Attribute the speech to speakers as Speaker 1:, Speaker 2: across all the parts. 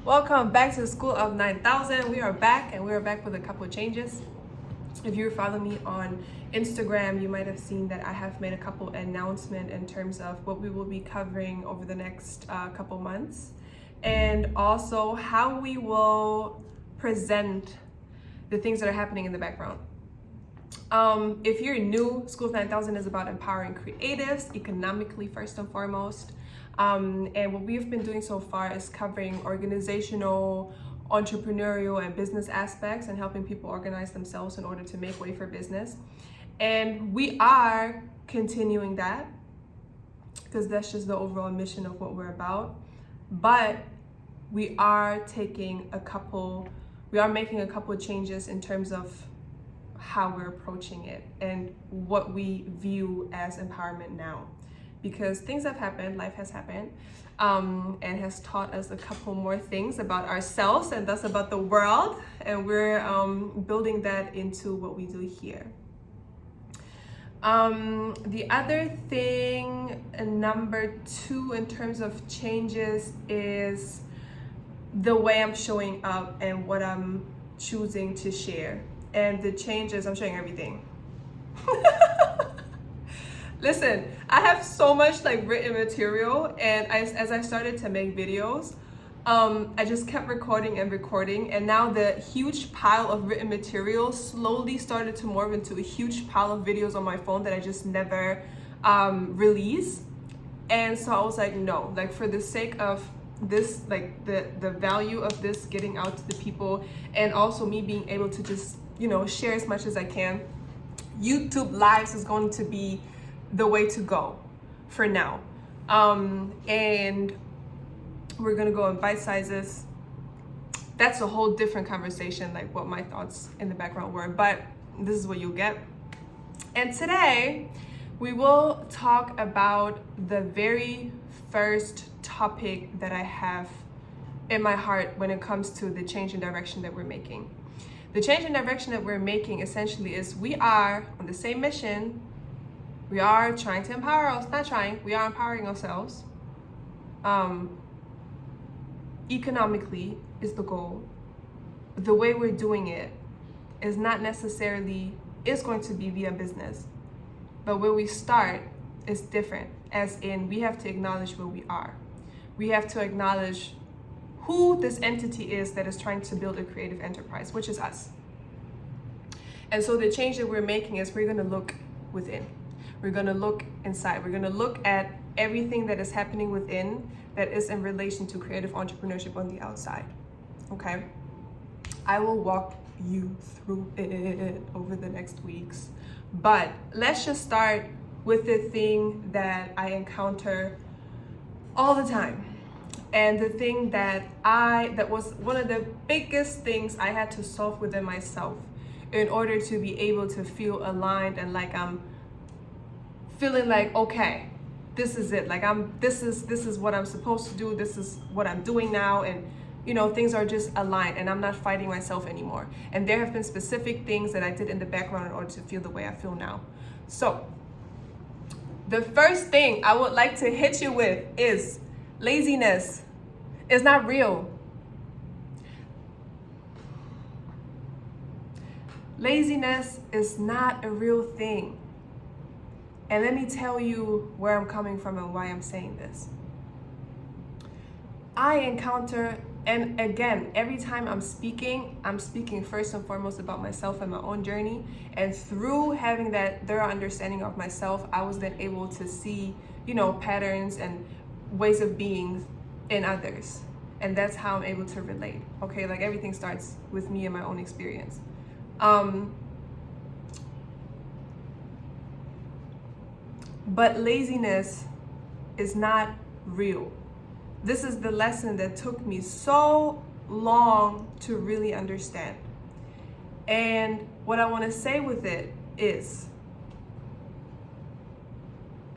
Speaker 1: Welcome back to the School of 9000. We are back and we are back with a couple of changes. If you follow me on Instagram, you might have seen that I have made a couple announcements in terms of what we will be covering over the next couple months, and also how we will present the things that are happening in the background. If you're new, School of 9000 is about empowering creatives economically first and foremost. And what we've been doing so far is covering organizational, entrepreneurial, and business aspects and helping people organize themselves in order to make way for business. And we are continuing that because that's just the overall mission of what we're about. But we are making a couple changes in terms of how we're approaching it and what we view as empowerment now. Because things have happened, life has happened, and has taught us a couple more things about ourselves and thus about the world, and we're building that into what we do here. The other thing, number 2 in terms of changes, is the way I'm showing up and what I'm choosing to share. And the changes, I'm showing everything. Listen, I have so much written material, and as I started to make videos, I just kept recording, and now the huge pile of written material slowly started to morph into a huge pile of videos on my phone that I just never release. And so I was like, no, for the sake of this, the value of this getting out to the people, and also me being able to just share as much as I can, YouTube Lives is going to be the way to go for now. And we're gonna go in bite sizes. That's a whole different conversation, what my thoughts in the background were, but this is what you'll get. And today we will talk about the very first topic that I have in my heart when it comes to the change in direction that we're making. The change in direction that we're making essentially is we are on the same mission. We are trying to empower us, we are empowering ourselves. Economically is the goal. But the way we're doing it is not necessarily, it's going to be via business. But where we start is different, as in we have to acknowledge where we are. We have to acknowledge who this entity is that is trying to build a creative enterprise, which is us. And so the change that we're making is we're gonna look within. We're gonna look inside. We're gonna look at everything that is happening within that is in relation to creative entrepreneurship on the outside, okay? I will walk you through it over the next weeks. But let's just start with the thing that I encounter all the time. And the thing that was one of the biggest things I had to solve within myself in order to be able to feel aligned and I'm feeling okay, this is it. This is what I'm supposed to do. This is what I'm doing now. And things are just aligned and I'm not fighting myself anymore. And there have been specific things that I did in the background in order to feel the way I feel now. So the first thing I would like to hit you with is laziness is not real. Laziness is not a real thing. And let me tell you where I'm coming from and why I'm saying this. I encounter, and again, every time I'm speaking first and foremost about myself and my own journey. And through having that thorough understanding of myself, I was then able to see, patterns and ways of being in others. And that's how I'm able to relate. Okay, everything starts with me and my own experience. But laziness is not real. This is the lesson that took me so long to really understand. And what I want to say with it is,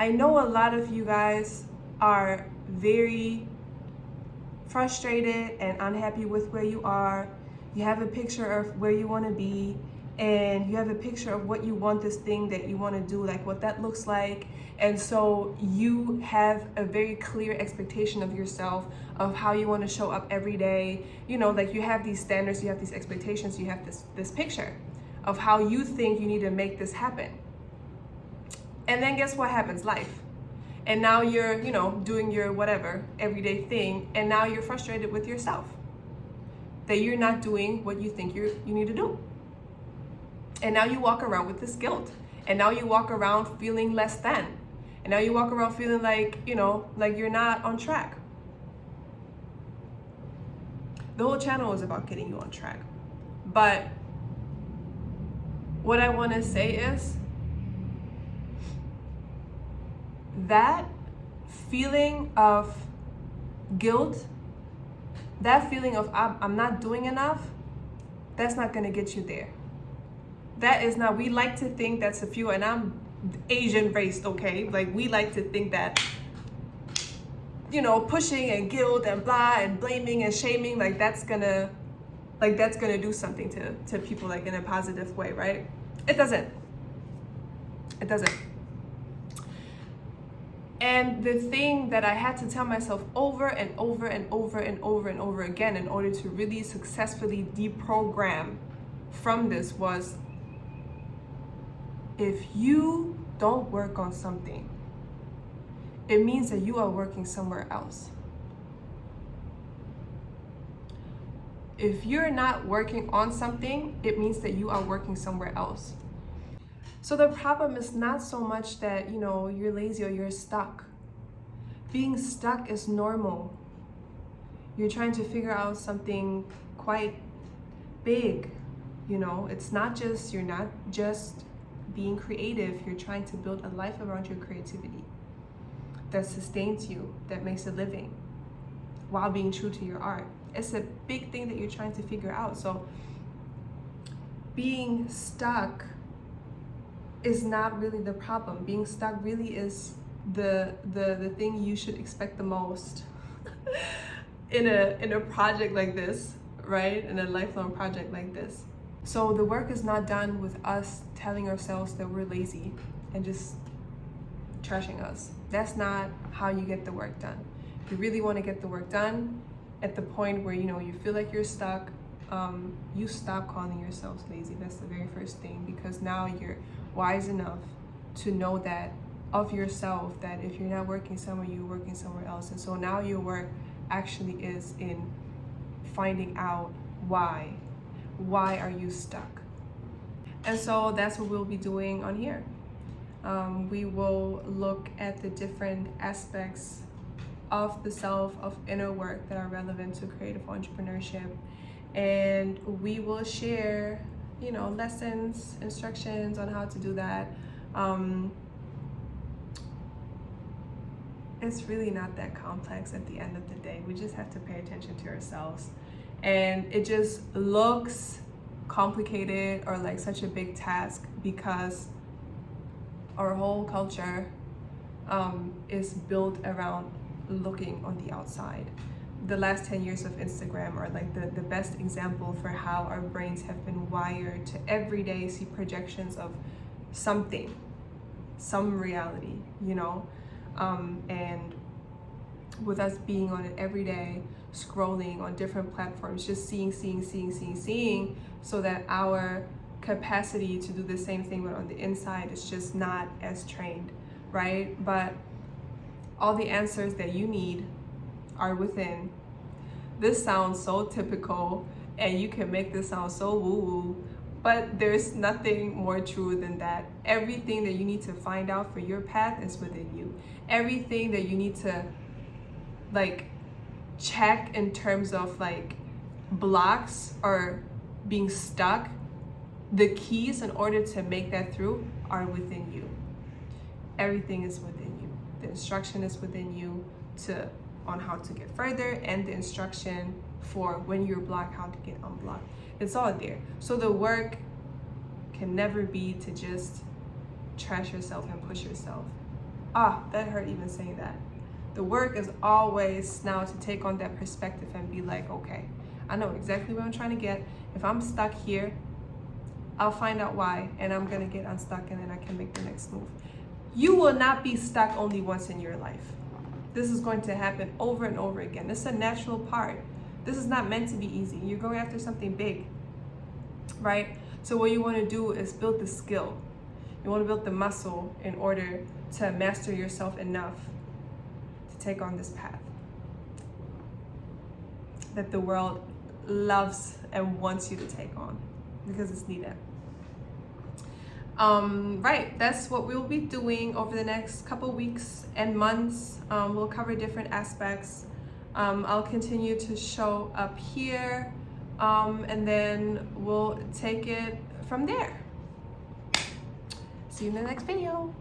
Speaker 1: I know a lot of you guys are very frustrated and unhappy with where you are. You have a picture of where you want to be, and you have a picture of what you want this thing that you want to do, like what that looks like. And so you have a very clear expectation of yourself, of how you want to show up every day. You know, like you have these standards, you have these expectations, you have this picture of how you think you need to make this happen. And then guess what happens? Life. And now you're, you know, doing your whatever everyday thing, and now you're frustrated with yourself that you're not doing what you think you need to do. And now you walk around with this guilt. And now you walk around feeling less than. And now you walk around feeling like, you know, like you're not on track. The whole channel is about getting you on track. But what I want to say is that feeling of guilt, that feeling of I'm not doing enough, that's not going to get you there. That is not, we like to think that's a few, and I'm Asian raised, okay? Like we like to think that, you know, pushing and guilt and blah and blaming and shaming, like that's gonna do something to people, like in a positive way, right? It doesn't. It doesn't. And the thing that I had to tell myself over and over and over and over and over again in order to really successfully deprogram from this was, if you don't work on something, it means that you are working somewhere else. If you're not working on something, it means that you are working somewhere else. So the problem is not so much that, you know, you're lazy or you're stuck. Being stuck is normal. You're trying to figure out something quite big, you know. It's not just, you're not just being creative, you're trying to build a life around your creativity that sustains you, that makes a living while being true to your art. It's a big thing that you're trying to figure out. So being stuck is not really the problem. Being stuck really is the thing you should expect the most in a project like this, right? In a lifelong project like this. So the work is not done with us telling ourselves that we're lazy and just trashing us. That's not how you get the work done. If you really want to get the work done, at the point where, you know, you feel like you're stuck, you stop calling yourselves lazy. That's the very first thing, because now you're wise enough to know that of yourself, that if you're not working somewhere, you're working somewhere else. And so now your work actually is in finding out why are you stuck. And so that's what we'll be doing on here. We will look at the different aspects of the self, of inner work that are relevant to creative entrepreneurship, and we will share, you know, lessons, instructions on how to do that. It's really not that complex at the end of the day. We just have to pay attention to ourselves. And it just looks complicated or like such a big task because our whole culture is built around looking on the outside. The last 10 years of Instagram are like the best example for how our brains have been wired to every day see projections of something, some reality, you know? And with us being on it every day, scrolling on different platforms, just seeing, so that our capacity to do the same thing but on the inside is just not as trained, right? But all the answers that you need are within. This sounds so typical, and you can make this sound so woo-woo, but there's nothing more true than that. Everything that you need to find out for your path is within you. Everything that you need to like check in terms of like blocks or being stuck, the keys in order to make that through are within you. Everything is within you. The instruction is within you on how to get further, and the instruction for when you're blocked, how to get unblocked. It's all there. So the work can never be to just trash yourself and push yourself. That hurt even saying that. The work is always now to take on that perspective and be like, okay, I know exactly where I'm trying to get. If I'm stuck here, I'll find out why, and I'm gonna get unstuck, and then I can make the next move. You will not be stuck only once in your life. This is going to happen over and over again. This is a natural part. This is not meant to be easy. You're going after something big, right? So what you want to do is build the skill. You want to build the muscle in order to master yourself enough to take on this path that the world loves and wants you to take on, because it's needed. Right, that's what we'll be doing over the next couple weeks and months. We'll cover different aspects. I'll continue to show up here, and then we'll take it from there. See you in the next video.